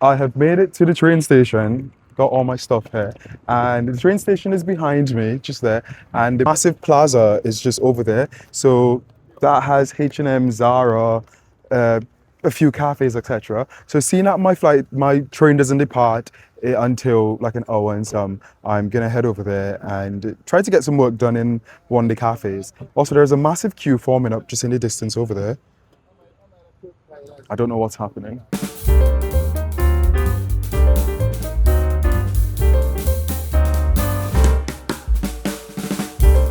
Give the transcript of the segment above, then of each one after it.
I have made it to the train station, got all my stuff here, and the train station is behind me, just there, and the massive plaza is just over there. So that has H&M, Zara, a few cafes, etc. So seeing that my train doesn't depart until like an hour and some, I'm gonna head over there and try to get some work done in one of the cafes. Also, there's a massive queue forming up just in the distance over there. I don't know what's happening.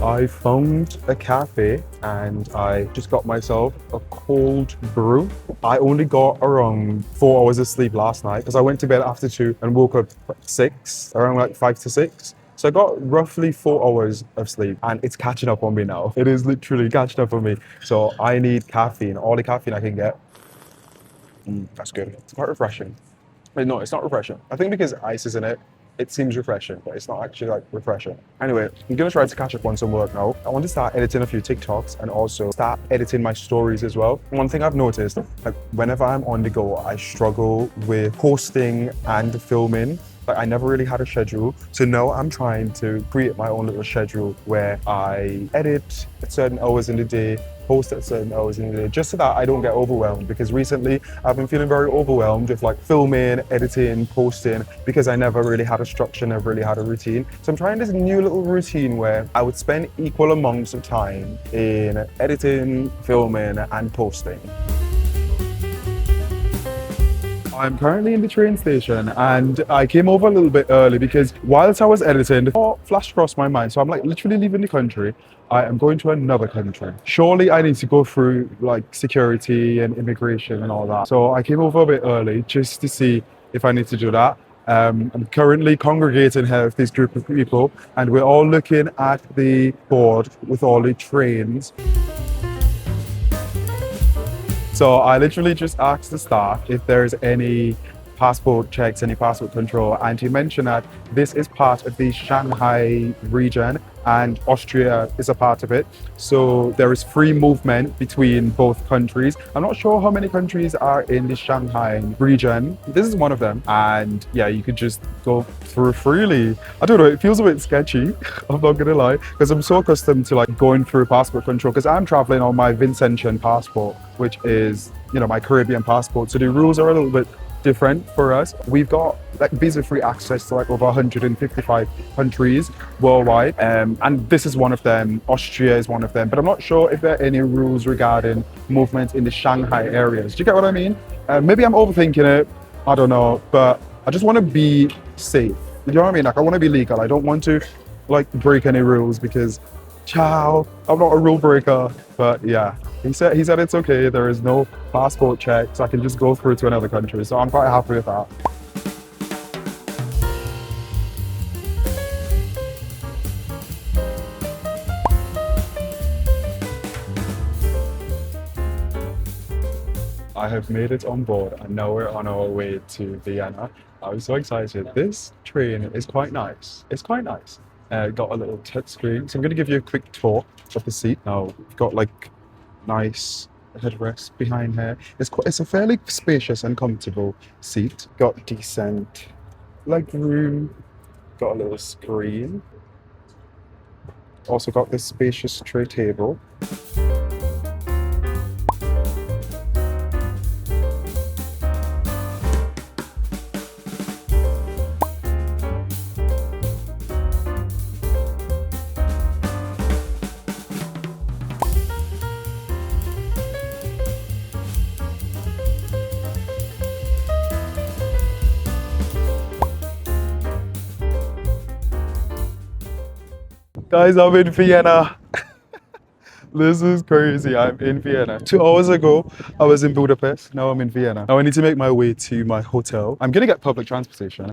I found a cafe and I just got myself a cold brew. I only got around 4 hours of sleep last night because I went to bed after 2 and woke up at 6, around like 5 to 6. So I got roughly 4 hours of sleep and it's catching up on me now. It is literally catching up on me. So I need caffeine, all the caffeine I can get. That's good. It's quite refreshing. Wait, no, it's not refreshing. I think because ice is in it, it seems refreshing, but it's not actually like refreshing. Anyway, I'm gonna try to catch up on some work now. I want to start editing a few TikToks and also start editing my stories as well. One thing I've noticed, like whenever I'm on the go, I struggle with posting and filming. Like I never really had a schedule. So now I'm trying to create my own little schedule where I edit at certain hours in the day, post at certain hours in the day, just so that I don't get overwhelmed, because recently I've been feeling very overwhelmed with like filming, editing, posting, because I never really had a structure, never really had a routine. So I'm trying this new little routine where I would spend equal amounts of time in editing, filming and posting. I'm currently in the train station and I came over a little bit early because whilst I was editing, the thought flashed across my mind. So I'm like literally leaving the country. I am going to another country. Surely I need to go through like security and immigration and all that. So I came over a bit early just to see if I need to do that. I'm currently congregating here with this group of people and we're all looking at the board with all the trains. So I literally just asked the staff if there's any passport checks, any passport control, and he mentioned that this is part of the Shanghai region and Austria is a part of it. So there is free movement between both countries. I'm not sure how many countries are in the Shanghai region. This is one of them. And yeah, you could just go through freely. I don't know, it feels a bit sketchy, I'm not gonna lie, because I'm so accustomed to like going through passport control because I'm traveling on my Vincentian passport, which is, you know, my Caribbean passport. So the rules are a little bit different for us. We've got like visa-free access to like over 155 countries worldwide, and this is one of them. Austria is one of them, but I'm not sure if there are any rules regarding movement in the Shanghai areas. Do you get what I mean? Maybe I'm overthinking it, I don't know, but I just want to be safe. You know what I mean? Like I want to be legal. I don't want to like break any rules because ciao, I'm not a rule breaker. But yeah, he said it's okay. There is no passport check, so I can just go through to another country. So I'm quite happy with that. I have made it on board and now we're on our way to Vienna. I'm so excited. This train is quite nice. It's quite nice. Got a little touch screen. So I'm going to give you a quick tour of the seat. Now, we've got like nice headrest behind here. It's a fairly spacious and comfortable seat. Got decent leg room. Got a little screen. Also got this spacious tray table. Guys, I'm in Vienna. This is crazy. I'm in Vienna. 2 hours ago, I was in Budapest. Now I'm in Vienna. Now I need to make my way to my hotel. I'm gonna get public transportation.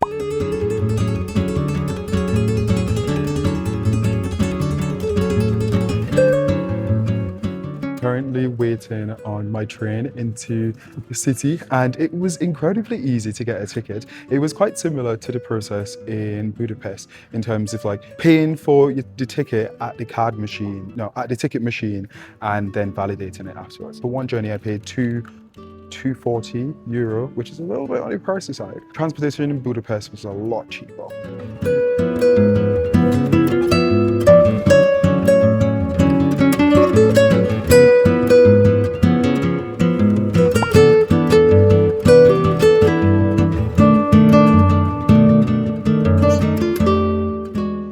Currently waiting on my train into the city, and it was incredibly easy to get a ticket. It was quite similar to the process in Budapest in terms of like paying for the ticket at the ticket machine and then validating it afterwards. For one journey I paid 240 euro, which is a little bit on the pricey side. Transportation in Budapest was a lot cheaper.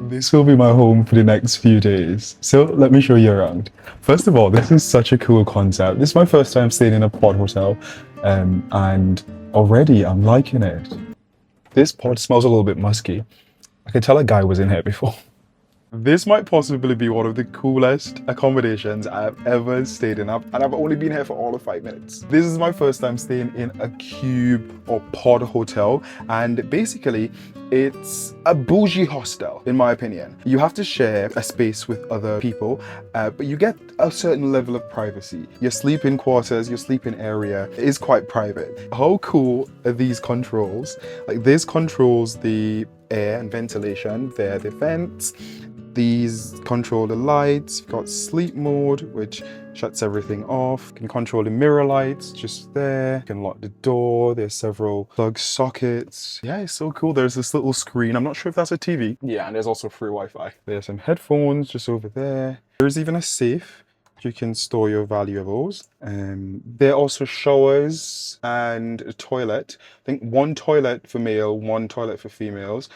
This will be my home for the next few days. So let me show you around. First of all, this is such a cool concept. This is my first time staying in a pod hotel, and already I'm liking it. This pod smells a little bit musky. I can tell a guy was in here before. This might possibly be one of the coolest accommodations I've ever stayed in, and I've only been here for all of 5 minutes. This is my first time staying in a cube or pod hotel, and basically it's a bougie hostel, in my opinion. You have to share a space with other people, but you get a certain level of privacy. Your sleeping quarters, your sleeping area is quite private. How cool are these controls? Like, this controls the air and ventilation, they're the vents. These control the lights. You've got sleep mode, which shuts everything off. You can control the mirror lights just there. You can lock the door. There's several plug sockets. Yeah, it's so cool. There's this little screen. I'm not sure if that's a TV. Yeah, and there's also free Wi-Fi. There's some headphones just over there. There's even a safe. You can store your valuables. There are also showers and a toilet. I think one toilet for male, one toilet for females.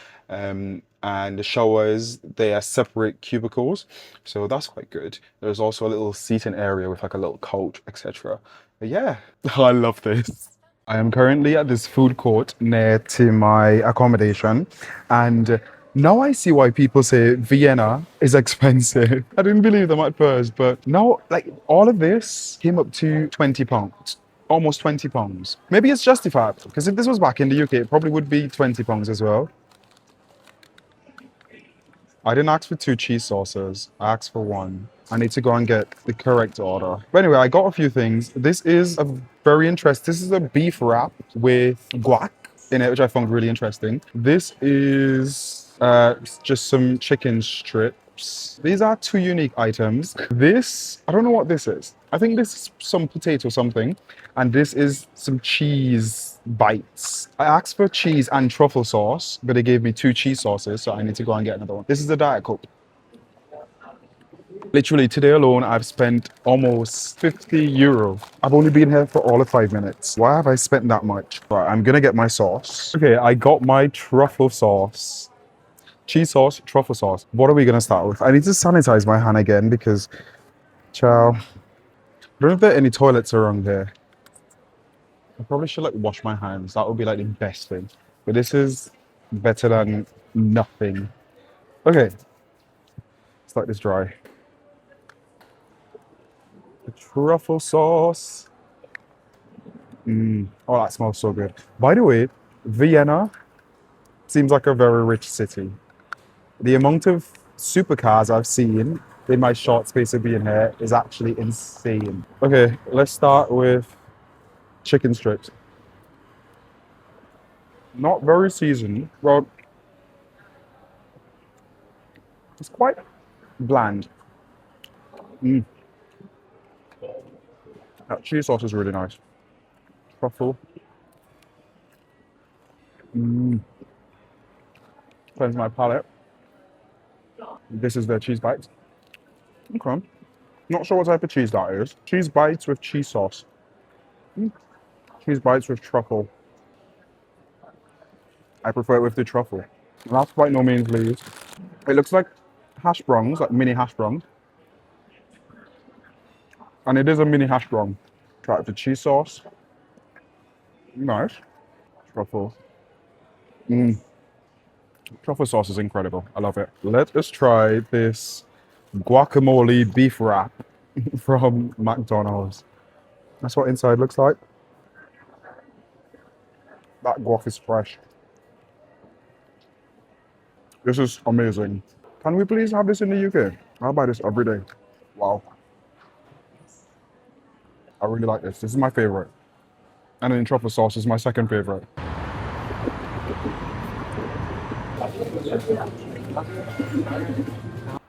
And the showers, they are separate cubicles, so that's quite good. There's also a little seating area with like a little couch, etc. But yeah, I love this. I am currently at this food court near to my accommodation, and now I see why people say Vienna is expensive. I didn't believe them at first, but now, like, all of this came up to £20. Almost £20. Maybe it's justified, because if this was back in the UK, it probably would be £20 as well. I didn't ask for 2 cheese sauces. I asked for 1. I need to go and get the correct order. But anyway, I got a few things. This is a very interesting, this is a beef wrap with guac in it, which I found really interesting. This is just some chicken strips. These are 2 unique items. This, I don't know what this is. I think this is some potato something. And this is some cheese bites. I asked for cheese and truffle sauce, but they gave me 2 cheese sauces, so I need to go and get another one. This is the Diet Coke. Literally today alone, I've spent almost 50 euro. I've only been here for all of 5 minutes. Why have I spent that much? Right, I'm gonna get my sauce. Okay, I got my truffle sauce. Cheese sauce, truffle sauce. What are we gonna start with? I need to sanitize my hand again because, ciao. I don't know if there are any toilets around here. I probably should like wash my hands. That would be like the best thing. But this is better than nothing. Okay, let's let this dry. The truffle sauce. Oh, that smells so good. By the way, Vienna seems like a very rich city. The amount of supercars I've seen in my short space of being here is actually insane. Okay, let's start with chicken strips. Not very seasoned. Well, it's quite bland. That cheese sauce is really nice. Truffle. Cleanse my palate. This is their cheese bites. Okay. Not sure what type of cheese that is. Cheese bites with cheese sauce. Cheese bites with truffle. I prefer it with the truffle. Last by no means least, it looks like hash browns, like mini hash browns. And it is a mini hash brown. Try it with the cheese sauce. Nice. Truffle. Truffle sauce is incredible. I love it. Let us try this guacamole beef wrap from McDonald's. That's what inside looks like. That guac is fresh. This is amazing. Can we please have this in the UK? I'll buy this every day. Wow. I really like this. This is my favorite. And then truffle sauce is my second favorite.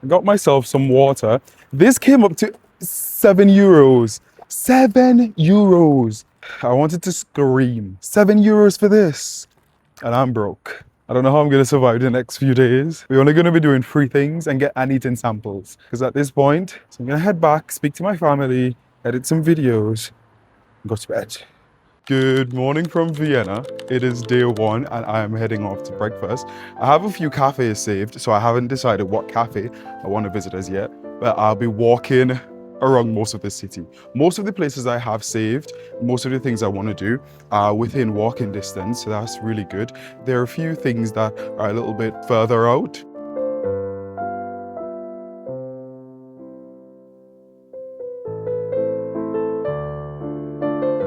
I got myself some water. This came up to €7. €7. I wanted to scream. €7 for this. And I'm broke. I don't know how I'm going to survive the next few days. We're only going to be doing 3 things and get and eating samples. Because at this point, so I'm going to head back, speak to my family, edit some videos, and go to bed. Good morning from Vienna. It is day 1 and I am heading off to breakfast. I have a few cafes saved, so I haven't decided what cafe I want to visit as yet. But I'll be walking around most of the city. Most of the places I have saved, most of the things I want to do are within walking distance, so that's really good. There are a few things that are a little bit further out.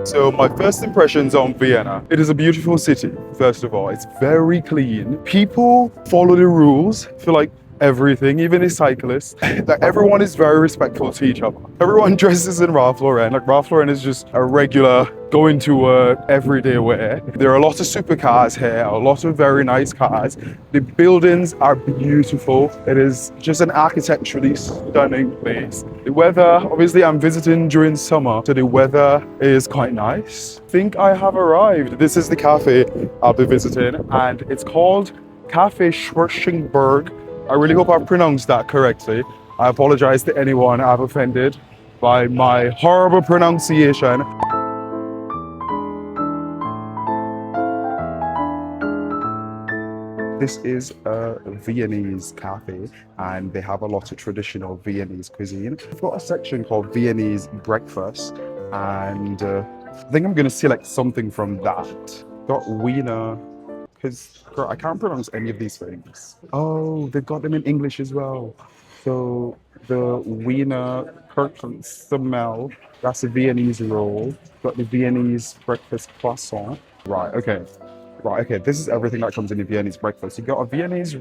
So my first impressions on Vienna. It is a beautiful city, first of all. It's very clean. People follow the rules for like everything, even the cyclists. Like everyone is very respectful to each other. Everyone dresses in Ralph Lauren. Like Ralph Lauren is just a regular going to everyday wear. There are a lot of supercars here, a lot of very nice cars. The buildings are beautiful. It is just an architecturally stunning place. The weather, obviously I'm visiting during summer, so the weather is quite nice. I think I have arrived. This is the cafe I'll be visiting and it's called Cafe Schwerschingberg. I really hope I've pronounced that correctly. I apologize to anyone I've offended by my horrible pronunciation. This is a Viennese cafe and they have a lot of traditional Viennese cuisine. We've got a section called Viennese breakfast and I think I'm going to select something from that. Got Wiener, because I can't pronounce any of these things. Oh, they've got them in English as well. So the Wiener Kirchensemmel, that's a Viennese roll. Got the Viennese breakfast croissant. Right, okay. Right, okay, this is everything that comes in a Viennese breakfast. You got a Viennese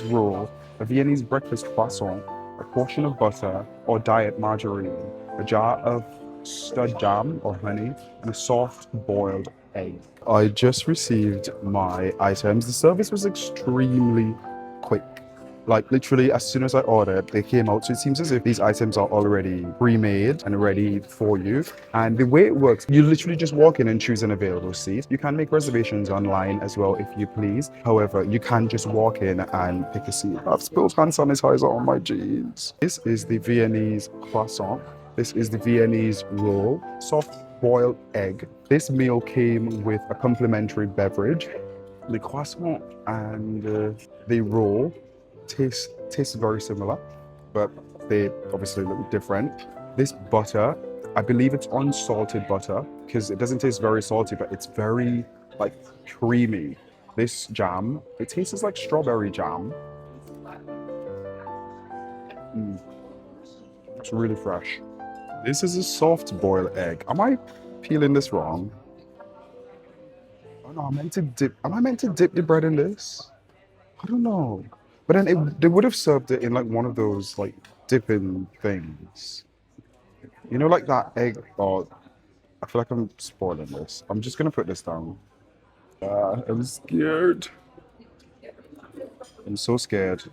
roll, a Viennese breakfast croissant, a portion of butter or diet margarine, a jar of stud jam or honey, and a soft boiled egg. I just received my items. The service was extremely quick. Like literally as soon as I ordered, they came out. So it seems as if these items are already pre-made and ready for you. And the way it works, you literally just walk in and choose an available seat. You can make reservations online as well if you please. However, you can just walk in and pick a seat. I've spilled hand sanitizer on my jeans. This is the Viennese croissant. This is the Viennese roll, soft boiled egg. This meal came with a complimentary beverage. The croissant and the roll taste very similar, but they obviously look different. This butter, I believe it's unsalted butter because it doesn't taste very salty, but it's very like creamy. This jam, it tastes like strawberry jam. It's really fresh. This is a soft boiled egg. Am I peeling this wrong? Oh no, am I meant to dip the bread in this? I don't know. But then they would have served it in like one of those like dipping things. You know, like that egg, oh, I feel like I'm spoiling this. I'm just gonna put this down. I'm scared. I'm so scared.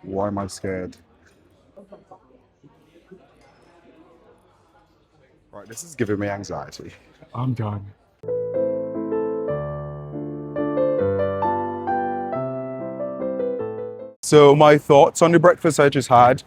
Why am I scared? Right, this is giving me anxiety. I'm done. So my thoughts on the breakfast I just had.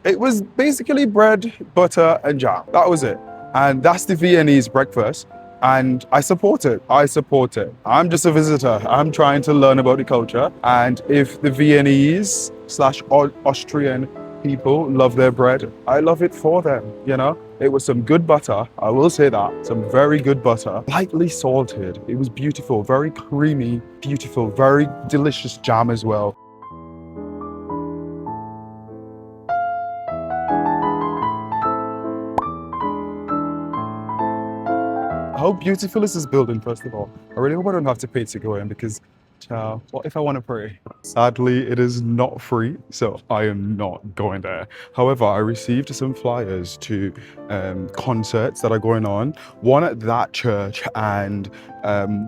It was basically bread, butter, and jam. That was it. And that's the Viennese breakfast. And I support it. I support it. I'm just a visitor. I'm trying to learn about the culture. And if the Viennese / Austrian people love their bread, I love it for them, you know? It was some good butter, I will say that. Some very good butter, lightly salted. It was beautiful, very creamy, beautiful, very delicious jam as well. How beautiful is this building, first of all? I really hope I don't have to pay to go in because Ciao. What if I want to pray? Sadly, it is not free, so I am not going there. However, I received some flyers to concerts that are going on. One at that church and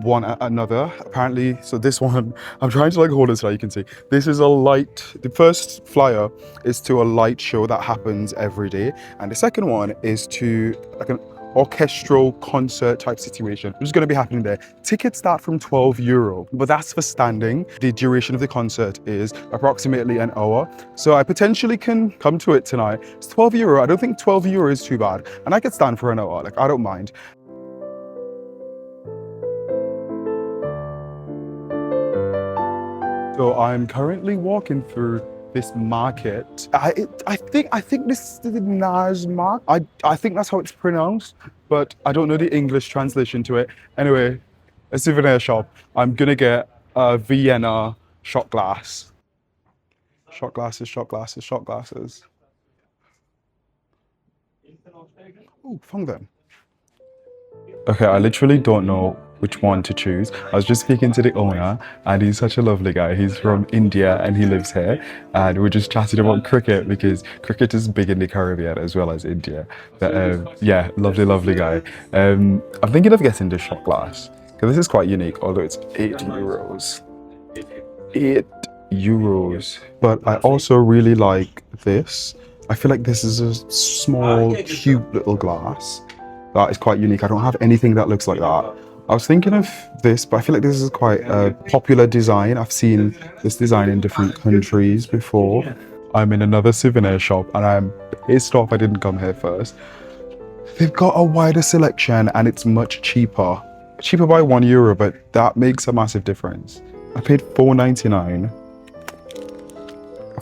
one at another. Apparently, so this one, I'm trying to like hold it so you can see. This is a light, the first flyer is to a light show that happens every day. And the second one is to like an orchestral concert type situation, which is going to be happening there. Tickets start from €12, but that's for standing. The duration of the concert is approximately an hour. So I potentially can come to it tonight. It's €12. I don't think €12 is too bad. And I could stand for an hour, like I don't mind. So I'm currently walking through this market. I think this is the Nazmark. I think that's how it's pronounced, but I don't know the English translation to it. Anyway, a souvenir shop. I'm gonna get a Vienna shot glass. Shot glasses, shot glasses, shot glasses. Oh, found them. Okay, I literally don't know which one to choose. I was just speaking to the owner and he's such a lovely guy. He's from India and he lives here, and we're just chatting about cricket because cricket is big in the Caribbean as well as India. But yeah, lovely guy. I'm thinking of getting this shot glass because this is quite unique, although it's €8. €8. But I also really like this. I feel like this is a small, cute little glass that is quite unique. I don't have anything that looks like that. I was thinking of this, but I feel like this is quite a popular design. I've seen this design in different countries before. I'm in another souvenir shop and I'm pissed off I didn't come here first. They've got a wider selection and it's much cheaper. Cheaper by €1, but that makes a massive difference. I paid $4.99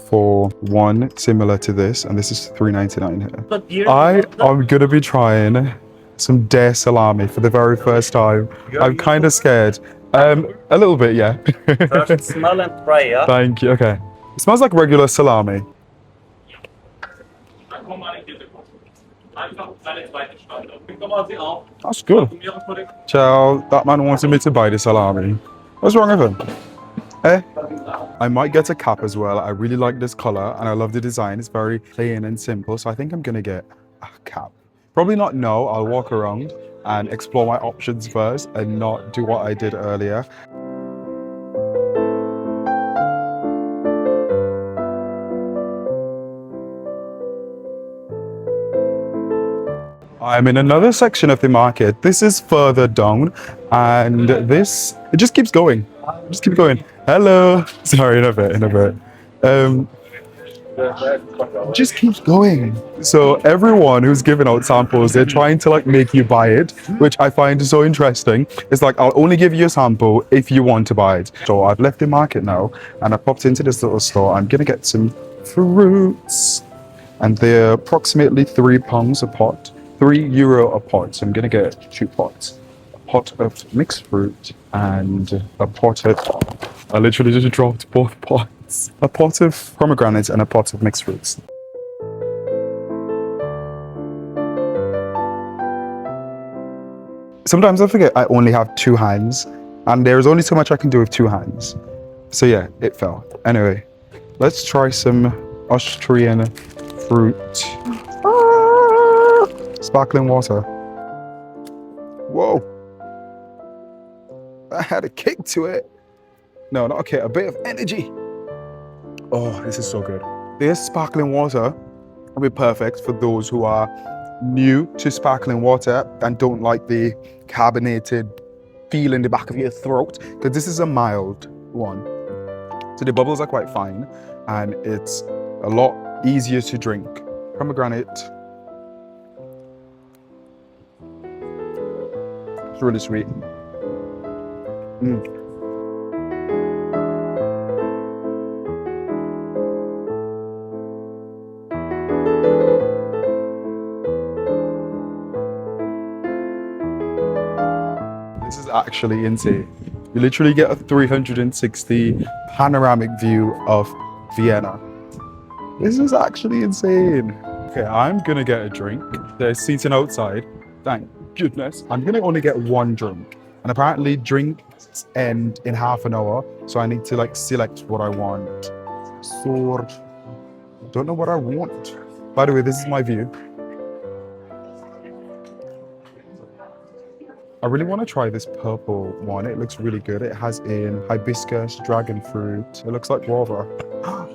for one similar to this, and this is $3.99 here. I am gonna be trying some dare salami for the very first time. I'm kind of scared. A little bit, yeah. First smell and try, yeah? Thank you. Okay. It smells like regular salami. That's good. Ciao. That man wanted me to buy the salami. What's wrong with him? Eh? I might get a cap as well. I really like this color and I love the design. It's very plain and simple. So I think I'm gonna get a cap. Probably not now. I'll walk around and explore my options first and not do what I did earlier. I'm in another section of the market. This is further down and this, it just keeps going. Just keep going. Hello. Sorry, in a bit. Just keeps going. So everyone who's giving out samples, they're trying to like make you buy it, which I find so interesting. It's like, I'll only give you a sample if you want to buy it. So I've left the market now and I popped into this little store. I'm gonna get some fruits and they're approximately £3 a pot, €3 a pot. So I'm gonna get 2 pots. A pot of mixed fruit and a pot of, I literally just dropped both pots. A pot of pomegranates and a pot of mixed fruits. Sometimes I forget I only have 2 hands and there's only so much I can do with 2 hands. So yeah, it fell. Anyway, let's try some Austrian fruit. Sparkling water. Whoa. I had a kick to it. No, not a kick, a bit of energy. Oh, this is so good. This sparkling water will be perfect for those who are new to sparkling water and don't like the carbonated feel in the back of your throat, because this is a mild one. So the bubbles are quite fine and it's a lot easier to drink. Pomegranate. It's really sweet. This is actually insane. You literally get a 360 panoramic view of Vienna. This is actually insane. Okay, I'm gonna get a drink. They're seating outside. Thank goodness. I'm gonna only get one drink And apparently drinks end in half an hour. So I need to like select what I want. So, don't know what I want. By the way, this is my view. I really want to try this purple one. It looks really good. It has in hibiscus, dragon fruit. It looks like guava.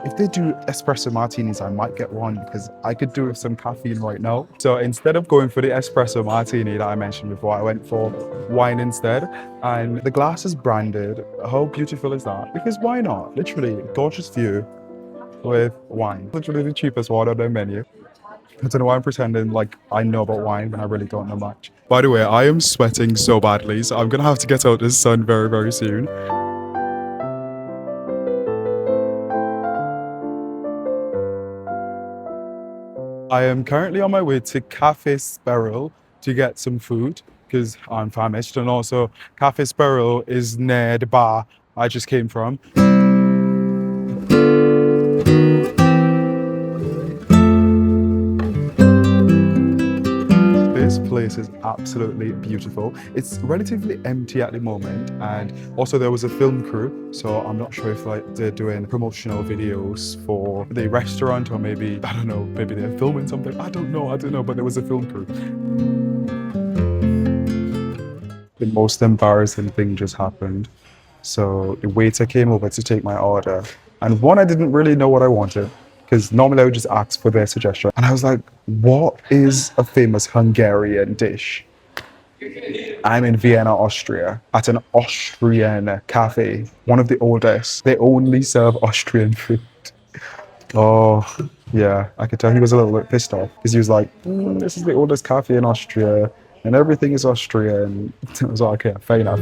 If they do espresso martinis, I might get one because I could do with some caffeine right now. So instead of going for the espresso martini that I mentioned before, I went for wine instead. And the glass is branded. How beautiful is that? Because why not? Literally, gorgeous view with wine. Literally the cheapest one on their menu. I don't know why I'm pretending like I know about wine when I really don't know much. By the way, I am sweating so badly, so I'm gonna have to get out this sun very, very soon. I am currently on my way to Cafe Sparrow to get some food because I'm famished, and also Cafe Sparrow is near the bar I just came from. This place is absolutely beautiful. It's relatively empty at the moment, and also there was a film crew, so I'm not sure if like they're doing promotional videos for the restaurant, or maybe, I don't know, maybe they're filming something. I don't know, but there was a film crew. The most embarrassing thing just happened. So the waiter came over to take my order, and one, I didn't really know what I wanted, because normally I would just ask for their suggestion. And I was like, what is a famous Hungarian dish? I'm in Vienna, Austria, at an Austrian cafe, one of the oldest. They only serve Austrian food. Oh, yeah, I could tell he was a little bit pissed off, because he was like, this is the oldest cafe in Austria, and everything is Austrian. I was like, okay, fair enough.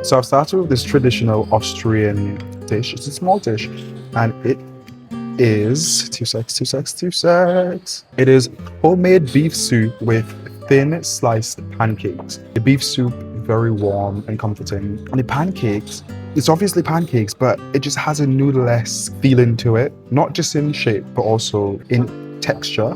So I've started with this traditional Austrian dish. It's a small dish, and it is two secs. It is homemade beef soup with thin sliced pancakes. The beef soup is very warm and comforting, and the pancakes, it's obviously pancakes, but it just has a noodle-esque feeling to it, not just in shape but also in texture.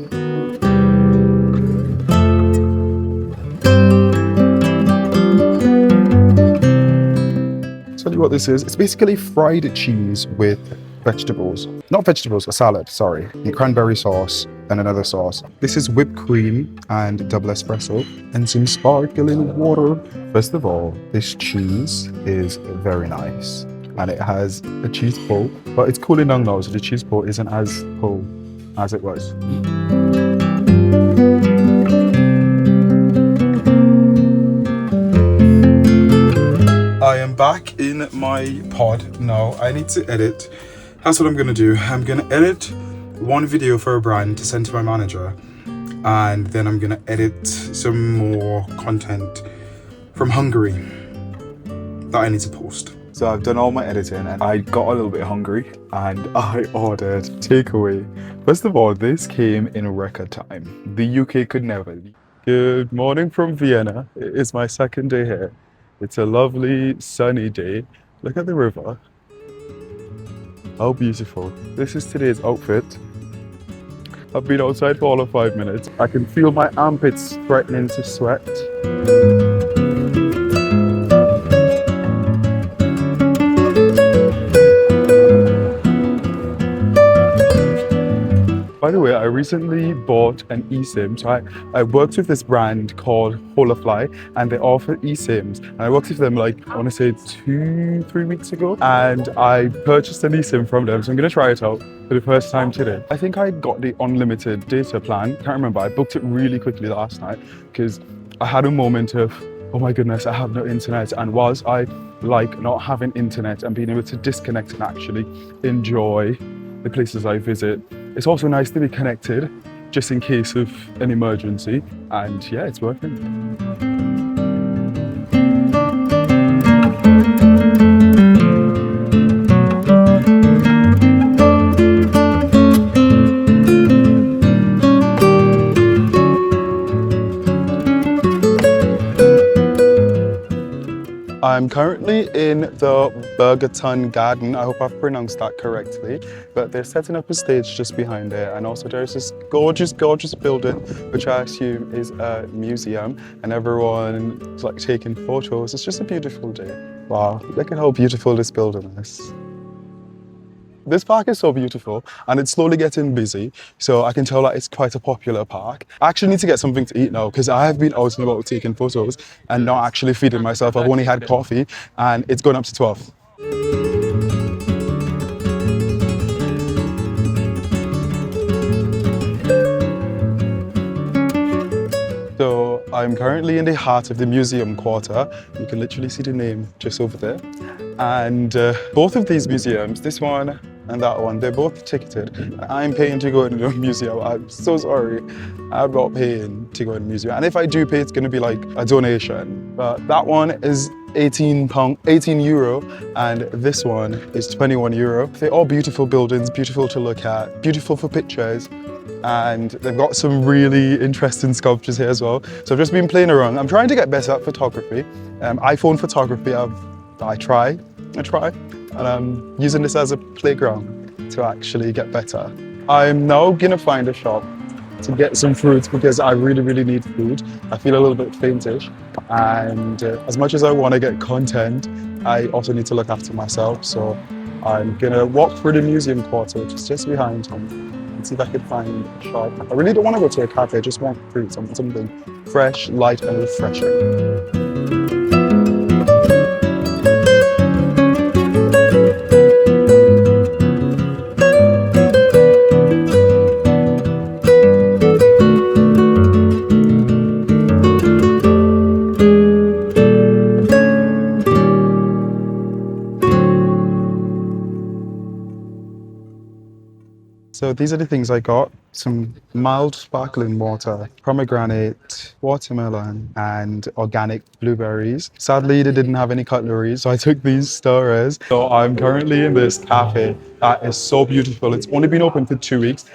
Tell you what this is. It's basically fried cheese with vegetables. Not vegetables, a salad, sorry. The cranberry sauce and another sauce. This is whipped cream and double espresso and some sparkling water. First of all, this cheese is very nice. And it has a cheese pull, but it's cooling down now, so the cheese pull isn't as pull as it was. I am back in my pod now. I need to edit. That's what I'm gonna do. I'm gonna edit one video for a brand to send to my manager, and then I'm gonna edit some more content from Hungary that I need to post. So I've done all my editing, and I got a little bit hungry, and I ordered takeaway. First of all, this came in record time. The UK could never. Good morning from Vienna. It is my second day here. It's a lovely sunny day. Look at the river. How beautiful. This is today's outfit. I've been outside for all of 5 minutes. I can feel my armpits threatening to sweat. By the way, I recently bought an eSIM. So I worked with this brand called Holafly, and they offer eSIMs. And I worked with them like, I want to say 2-3 weeks ago. And I purchased an eSIM from them. So I'm going to try it out for the first time today. I think I got the unlimited data plan. Can't remember. I booked it really quickly last night because I had a moment of, oh my goodness, I have no internet. And whilst I like not having internet and being able to disconnect and actually enjoy the places I visit, it's also nice to be connected just in case of an emergency. And yeah, it's working. I'm I'm currently in the Burgerton Garden. I hope I've pronounced that correctly. But they're setting up a stage just behind it. And also there's this gorgeous, gorgeous building, which I assume is a museum. And everyone's like taking photos. It's just a beautiful day. Wow, look at how beautiful this building is. This park is so beautiful and it's slowly getting busy, so I can tell that it's quite a popular park. I actually need to get something to eat now because I have been out and about taking photos and not actually feeding myself. I've only had coffee and it's gone up to 12. So I'm currently in the heart of the museum quarter. You can literally see the name just over there. And both of these museums, this one and that one, they're both ticketed. I'm paying to go into a museum. I'm so sorry. I'm not paying to go in a museum. And if I do pay, it's going to be like a donation. But that one is £18, €18, and this one is €21. They're all beautiful buildings, beautiful to look at, beautiful for pictures. And they've got some really interesting sculptures here as well. So I've just been playing around. I'm trying to get better at photography. iPhone photography, I try, and I'm using this as a playground to actually get better. I'm now gonna find a shop to get some fruit because I really, really need food. I feel a little bit faintish, and as much as I want to get content, I also need to look after myself. So I'm gonna walk through the museum quarter, which is just behind me, and see if I can find a shop. I really don't want to go to a cafe, I just want fruit, something fresh, light, and refreshing. So these are the things I got: some mild sparkling water, pomegranate, watermelon, and organic blueberries. Sadly, they didn't have any cutlery, so I took these stirrers. So I'm currently in this cafe that is so beautiful. It's only been open for 2 weeks.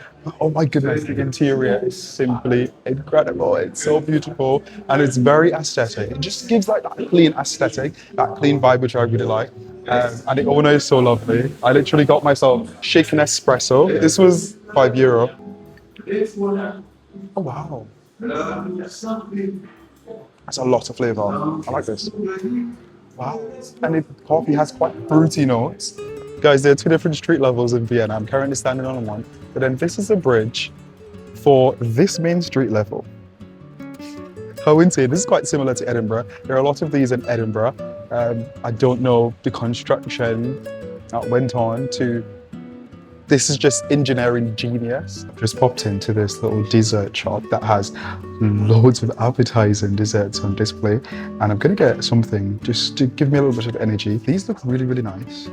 Oh my goodness, the interior is simply incredible. It's so beautiful and it's very aesthetic. It just gives like that clean aesthetic, that clean vibe, which I really like. And the owner is so lovely. I literally got myself shaken espresso. This was €5. Oh wow. That's a lot of flavor. I like this. Wow. And the coffee has quite fruity notes. Guys, there are 2 different street levels in Vienna. I'm currently standing on one, but then this is a bridge for this main street level. How insane. This is quite similar to Edinburgh. There are a lot of these in Edinburgh. I don't know the construction that went on to. This is just engineering genius. I've just popped into this little dessert shop that has loads of appetizing desserts on display. And I'm gonna get something just to give me a little bit of energy. These look really, really nice.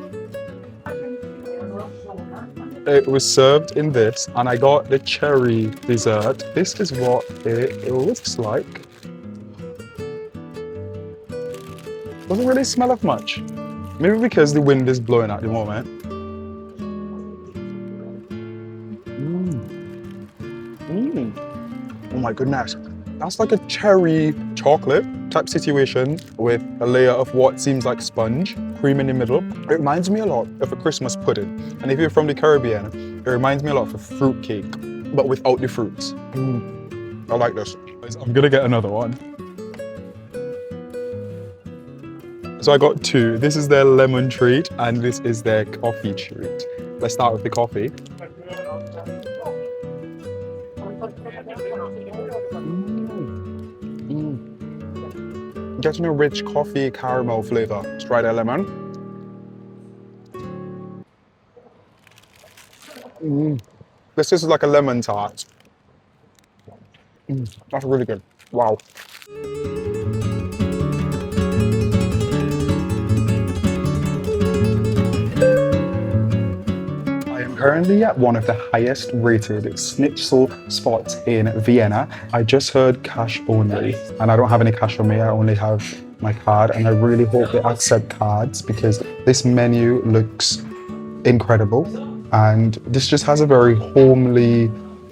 It was served in this, and I got the cherry dessert. This is what it looks like. Doesn't really smell of much. Maybe because the wind is blowing at the moment. Oh my goodness. That's like a cherry chocolate type situation with a layer of what seems like sponge, cream in the middle. It reminds me a lot of a Christmas pudding. And if you're from the Caribbean, it reminds me a lot of a fruit cake, but without the fruits. I like this. I'm gonna get another one. So I got 2. This is their lemon treat and this is their coffee treat. Let's start with the coffee. Getting a rich coffee caramel flavor. Let's try their lemon. This is like a lemon tart. That's really good. Wow. Currently at one of the highest rated schnitzel spots in Vienna. I just heard cash only, and I don't have any cash on me. I only have my card, and I really hope they accept cards because this menu looks incredible, and this just has a very homely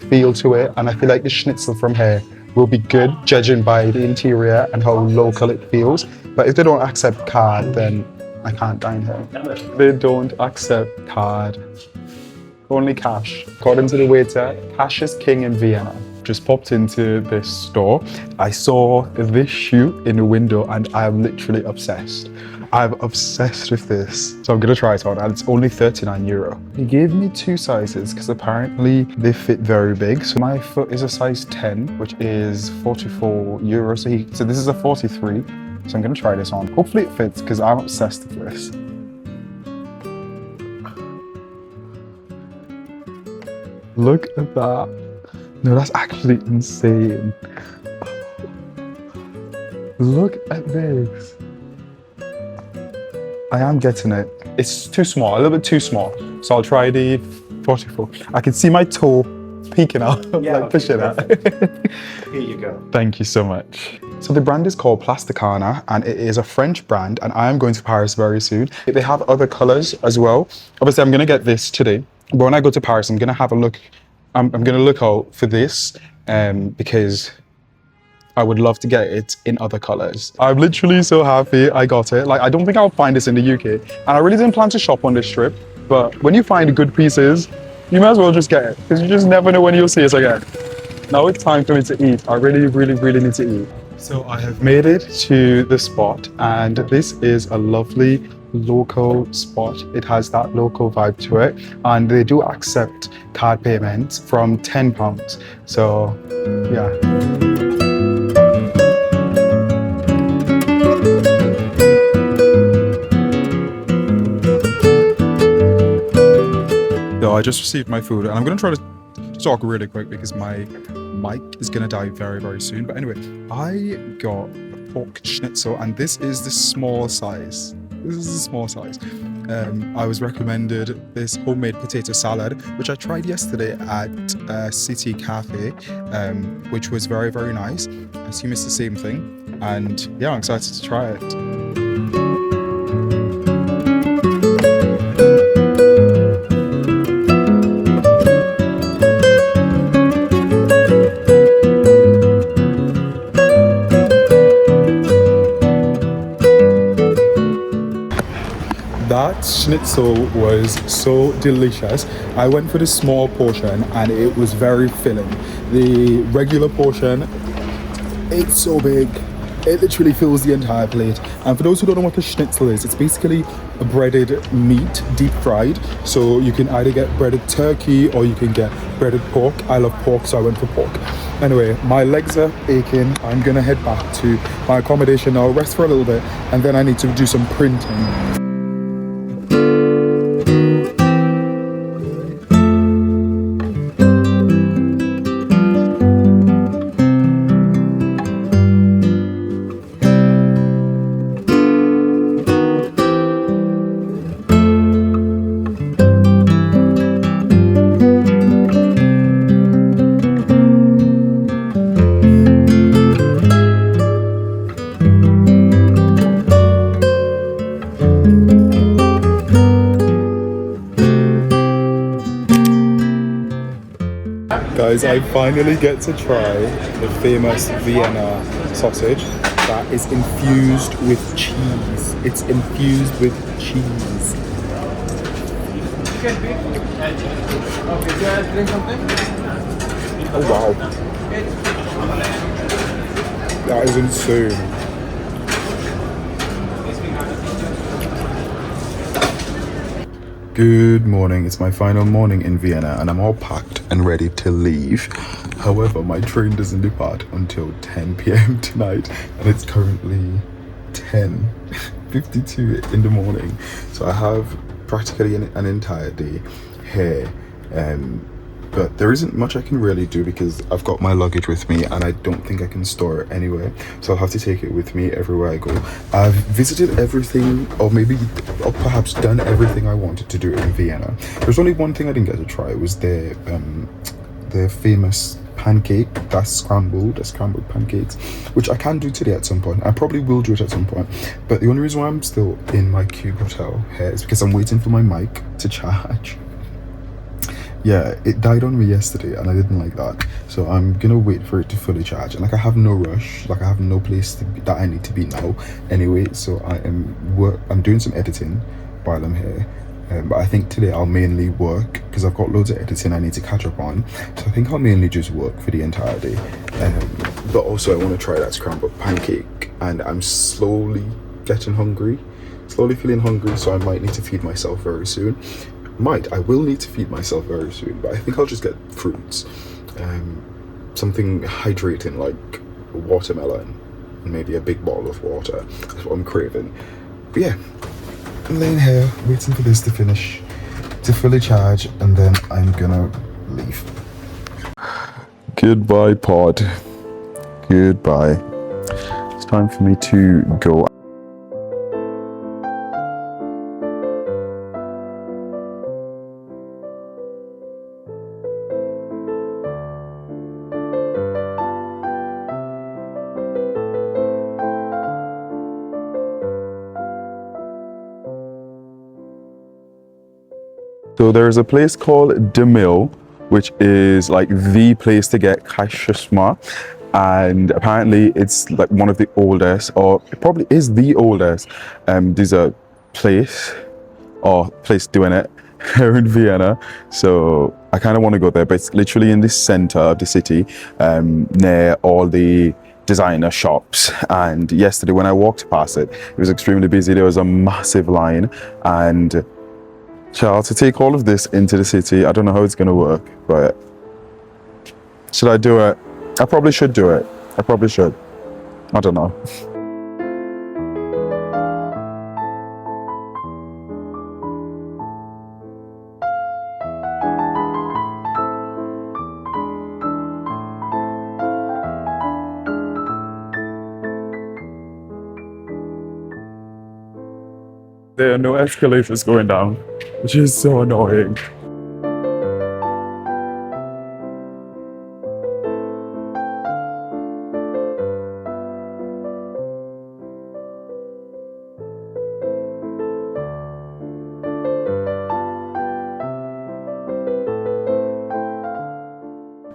feel to it. And I feel like the schnitzel from here will be good, judging by the interior and how local it feels. But if they don't accept card, then I can't dine here. They don't accept card. Only cash. According to the waiter, cash is king in Vienna. Just popped into this store. I saw this shoe in the window and I'm literally obsessed. I'm obsessed with this. So I'm gonna try it on and it's only 39 euro. He gave me two sizes because apparently they fit very big. So my foot is a size 10, which is 44 euro. So this is a 43. So I'm gonna try this on. Hopefully it fits because I'm obsessed with this. Look at that. No, that's actually insane. Look at this. I am getting it. It's too small, a little bit too small. So I'll try the 44. I can see my toe peeking out, like pushing out. Here you go. Thank you so much. So the brand is called Plasticana and it is a French brand and I am going to Paris very soon. They have other colors as well. Obviously I'm gonna get this today, but when I go to Paris, I'm gonna have a look. I'm gonna look out for this because I would love to get it in other colors. I'm literally so happy I got it. Like, I don't think I'll find this in the UK. And I really didn't plan to shop on this trip, but when you find good pieces, you might as well just get it because you just never know when you'll see it again. Now it's time for me to eat. I really, really, really need to eat. So I have made it to the spot and this is a lovely local spot. It has that local vibe to it and they do accept card payments from £10. So yeah. So I just received my food and I'm gonna try to talk really quick because my mic is gonna die very, very soon. But anyway, I got a pork schnitzel and this is the small size. This is a small size. I was recommended this homemade potato salad, which I tried yesterday at City Cafe, which was very, very nice. I assume it's the same thing. And yeah, I'm excited to try it. That schnitzel was so delicious. I went for the small portion and it was very filling. The regular portion, it's so big. It literally fills the entire plate. And for those who don't know what the schnitzel is, it's basically a breaded meat, deep fried. So you can either get breaded turkey or you can get breaded pork. I love pork, so I went for pork. Anyway, my legs are aching. I'm gonna head back to my accommodation now, rest for a little bit, and then I need to do some printing. Guys, I finally get to try the famous Vienna sausage that is infused with cheese. It's infused with cheese. Oh wow. That is insane. Good morning. It's my final morning in Vienna and I'm all packed and ready to leave. However, my train doesn't depart until 10 p.m. tonight and it's currently 10:52 in the morning. So I have practically an entire day here. But there isn't much I can really do because I've got my luggage with me and I don't think I can store it anywhere. So I'll have to take it with me everywhere I go. I've visited everything or perhaps done everything I wanted to do in Vienna. There's only one thing I didn't get to try. It was their famous pancake, that's scrambled pancakes, which I can do today at some point. I probably will do it at some point. But the only reason why I'm still in my cube hotel here is because I'm waiting for my mic to charge. Yeah, it died on me yesterday and I didn't like that. So I'm gonna wait for it to fully charge. And like I have no rush, like I have no place to be, that I need to be now anyway. So I'm doing some editing while I'm here. But I think today I'll mainly work because I've got loads of editing I need to catch up on. So I think I'll mainly just work for the entire day. But also I want to try that scrambled pancake and I'm slowly getting hungry, slowly feeling hungry, so I might need to feed myself very soon. I will need to feed myself very soon, but I think I'll just get fruits. Something hydrating like watermelon and maybe a big bottle of water. That's what I'm craving. But yeah, I'm laying here waiting for this to finish, to fully charge, and then I'm gonna leave. Goodbye, pod. Goodbye. It's time for me to go. So there's a place called De Mill, which is like the place to get kashishma, and apparently it's like one of the oldest, or it probably is the oldest dessert place doing it here in Vienna. So I kind of want to go there, but it's literally in the center of the city, near all the designer shops. And yesterday when I walked past it, it was extremely busy. There was a massive line, and child, to take all of this into the city, I don't know how it's going to work, but should I do it? I probably should do it. I probably should. I don't know. There are no escalators going down, which is so annoying.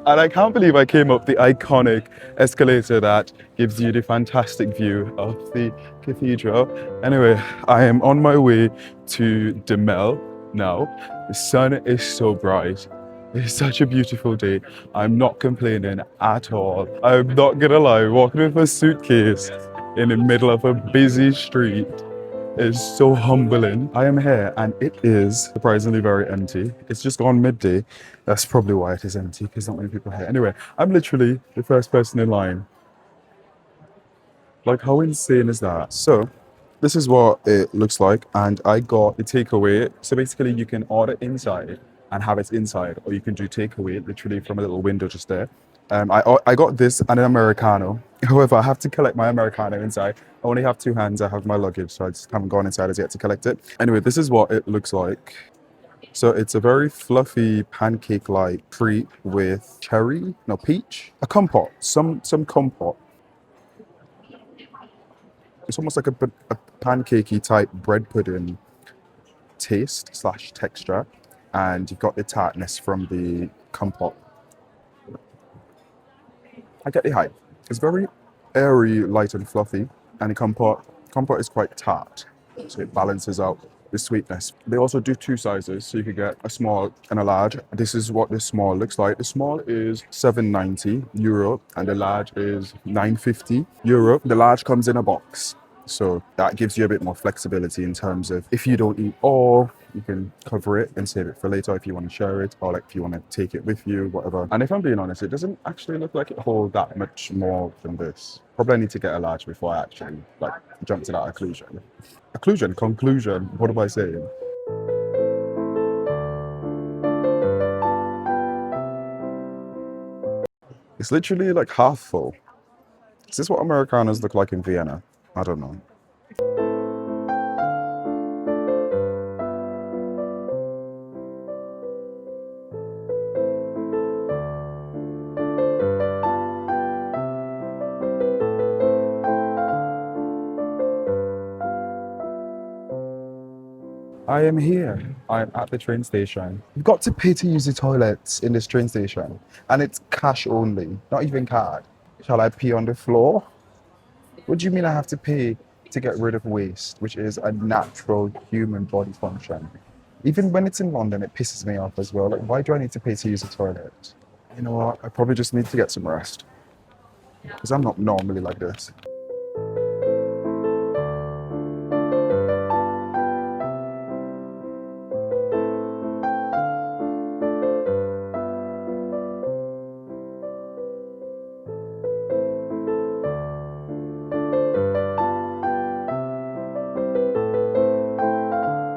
And I can't believe I came up the iconic escalator that gives you the fantastic view of the cathedral. Anyway, I am on my way to De Mel now. The sun is so bright. It's such a beautiful day. I'm not complaining at all. I'm not gonna lie, walking with a suitcase in the middle of a busy street is so humbling. I am here and it is surprisingly very empty. It's just gone midday. That's probably why it is empty, because not many people are here. Anyway, I'm literally the first person in line. Like, how insane is that? So, this is what it looks like, and I got the takeaway. So basically, you can order inside and have it inside, or you can do takeaway literally from a little window just there. I got this and an Americano. However, I have to collect my Americano inside. I only have two hands. I have my luggage, so I just haven't gone inside as yet to collect it. Anyway, this is what it looks like. So it's a very fluffy pancake-like treat with peach, a compote, some compote. It's almost like a pancakey type bread pudding taste slash texture, and you've got the tartness from the compote. I get the hype. It's very airy, light and fluffy, and the compote is quite tart, so it balances out the sweetness. They also do two sizes, so you could get a small and a large. This is what the small looks like. The small is €7.90, and the large is €9.50. The large comes in a box, so that gives you a bit more flexibility in terms of if you don't eat all, you can cover it and save it for later if you want to share it, or like if you want to take it with you, whatever. And if I'm being honest, it doesn't actually look like it holds that much more than this. Probably need to get a large before I actually like jump to that conclusion. What am I saying? It's literally like half full. Is this what Americanos look like in Vienna? I don't know. I am here. I'm at the train station. You've got to pay to use the toilets in this train station, and it's cash only, not even card. Shall I pee on the floor? What do you mean I have to pay to get rid of waste, which is a natural human body function? Even when it's in London, it pisses me off as well. Like, why do I need to pay to use the toilet? You know what? I probably just need to get some rest, because I'm not normally like this.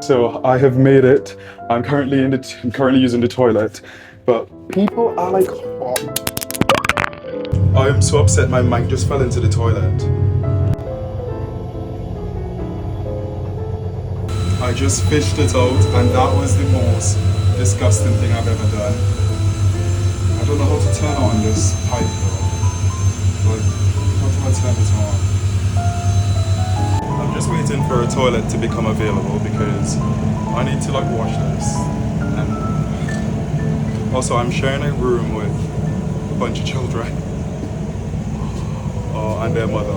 So I have made it. I'm currently using the toilet, but people are like hot. I am so upset my mic just fell into the toilet. I just fished it out, and that was the most disgusting thing I've ever done. I don't know how to turn on this pipe though. Like, how do I turn it on? I'm just waiting for a toilet to become available because I need to like wash this. And also I'm sharing a room with a bunch of children and their mother.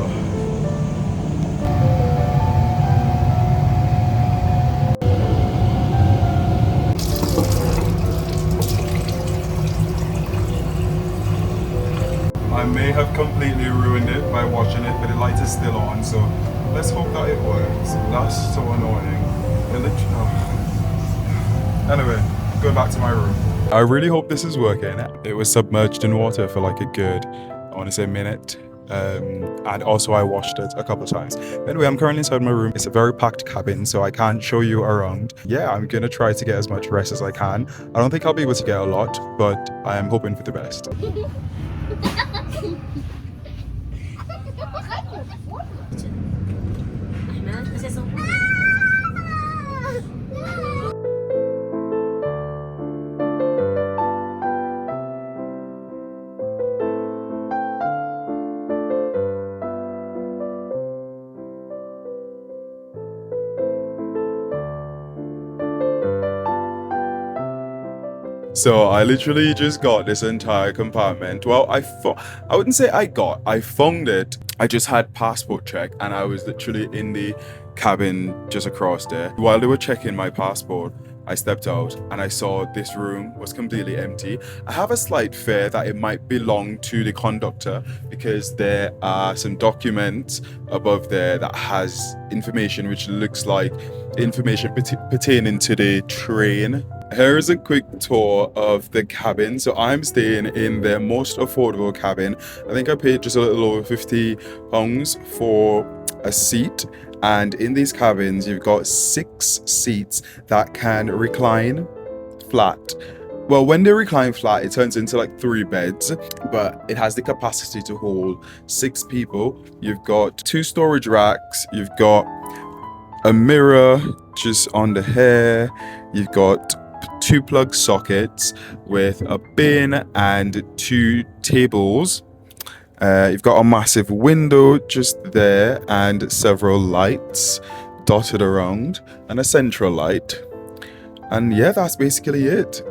I may have completely ruined it by washing it, but the light is still on, so let's hope that it works. That's so annoying. Anyway, go back to my room. I really hope this is working. It was submerged in water for like a good, I want to say, minute. And also I washed it a couple of times. Anyway, I'm currently inside my room. It's a very packed cabin, so I can't show you around. Yeah, I'm gonna try to get as much rest as I can. I don't think I'll be able to get a lot, but I am hoping for the best. So I literally just got this entire compartment. Well, I wouldn't say I found it. I just had passport check and I was literally in the cabin just across there. While they were checking my passport, I stepped out and I saw this room was completely empty. I have a slight fear that it might belong to the conductor because there are some documents above there that has information which looks like information pertaining to the train. Here is a quick tour of the cabin. So I'm staying in their most affordable cabin. I think I paid just a little over £50 for a seat. And in these cabins, you've got 6 seats that can recline flat. Well, when they recline flat, it turns into like 3 beds, but it has the capacity to hold 6 people. You've got 2 storage racks. You've got a mirror just on the hair. You've got 2 plug sockets with a bin and 2 tables. You've got a massive window just there and several lights dotted around and a central light. And yeah, that's basically it.